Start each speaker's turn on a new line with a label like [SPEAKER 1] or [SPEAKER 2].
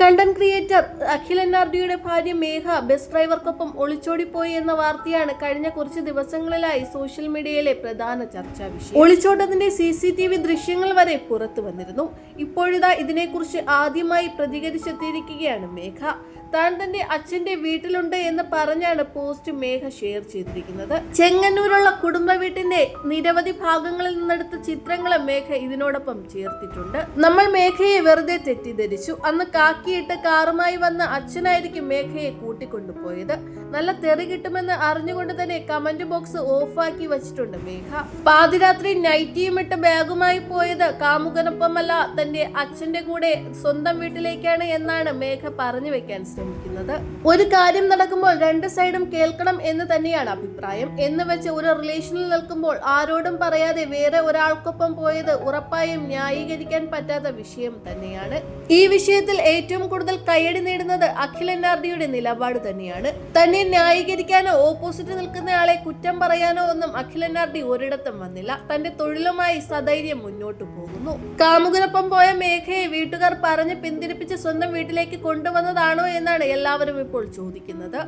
[SPEAKER 1] Content creator Akhil NRDയുടെ ഭാര്യ മേഘ bus ഡ്രൈവർക്കൊപ്പം ഒളിച്ചോടിപ്പോയി എന്ന വാർത്തയാണ് കഴിഞ്ഞ കുറച്ച് ദിവസങ്ങളിലായി സോഷ്യൽ മീഡിയയിലെ പ്രധാന ചർച്ചാ വിഷയം. ഒളിച്ചോട്ടത്തിന്റെ CCTV ദൃശ്യങ്ങൾ വരെ പുറത്തു വന്നിരുന്നു. ഇപ്പോഴിതാ ഇതിനെക്കുറിച്ച് ആദ്യമായി പ്രതികരിച്ചെത്തിയിരിക്കുകയാണ് മേഘ. താൻ തന്റെ അച്ഛന്റെ വീട്ടിലുണ്ട് എന്ന് പറഞ്ഞാണ് പോസ്റ്റ് മേഘ ഷെയർ ചെയ്തിരിക്കുന്നത്. ചെങ്ങന്നൂരുള്ള കുടുംബ വീട്ടിന്റെ നിരവധി ഭാഗങ്ങളിൽ നിന്നെടുത്ത ചിത്രങ്ങൾ മേഘ ഇതിനോടൊപ്പം ചേർത്തിട്ടുണ്ട്. നമ്മൾ മേഘയെ വെറുതെ തെറ്റിദ്ധരിച്ചു. അന്ന് കാക്കിയിട്ട് കാറുമായി വന്ന അച്ഛനായിരിക്കും മേഘയെ കൂട്ടിക്കൊണ്ടുപോയത്. നല്ല തെറി കിട്ടുമെന്ന് അറിഞ്ഞുകൊണ്ട് തന്നെ കമന്റ് ബോക്സ് ഓഫാക്കി വെച്ചിട്ടുണ്ട് മേഘ. പാതിരാത്രി നൈറ്റിയും ഇട്ട് ബാഗുമായി പോയത് കാമുകനൊപ്പമല്ല, തന്റെ അച്ഛന്റെ കൂടെ സ്വന്തം വീട്ടിലേക്കാണ് എന്നാണ് മേഘ പറഞ്ഞു വെക്കാൻ ശ്രമിക്കുന്നത്. ഒരു കാര്യം നടക്കുമ്പോൾ രണ്ട് സൈഡും കേൾക്കണം എന്ന് തന്നെയാണ് അഭിപ്രായം. എന്ന് വെച്ച് ഒരു റിലേഷനിൽ നിൽക്കുമ്പോൾ ആരോടും പറയാതെ വേറെ ഒരാൾക്കൊപ്പം പോയത് ഉറപ്പായും ന്യായീകരിക്കാൻ പറ്റാത്ത വിഷയം തന്നെയാണ്. ഈ വിഷയത്തിൽ ഏറ്റവും കൂടുതൽ കയ്യടി നേടുന്നത് അഖിൽ NRDയുടെ നിലപാട് തന്നെയാണ്. തന്നെ ന്യായീകരിക്കാനോ ഓപ്പോസിറ്റ് നിൽക്കുന്നയാളെ കുറ്റം പറയാനോ ഒന്നും അഖിൽ NRD ഒരിടത്തും വന്നില്ല. തന്റെ തൊഴിലുമായി സധൈര്യം മുന്നോട്ടു പോകുന്നു. കാമുകനൊപ്പം പോയ മേഘയെ വീട്ടുകാർ പറഞ്ഞ് പിന്തിരിപ്പിച്ച് സ്വന്തം വീട്ടിലേക്ക് കൊണ്ടുവന്നതാണോ എന്നാണ് എല്ലാവരും ഇപ്പോൾ ചോദിക്കുന്നത്.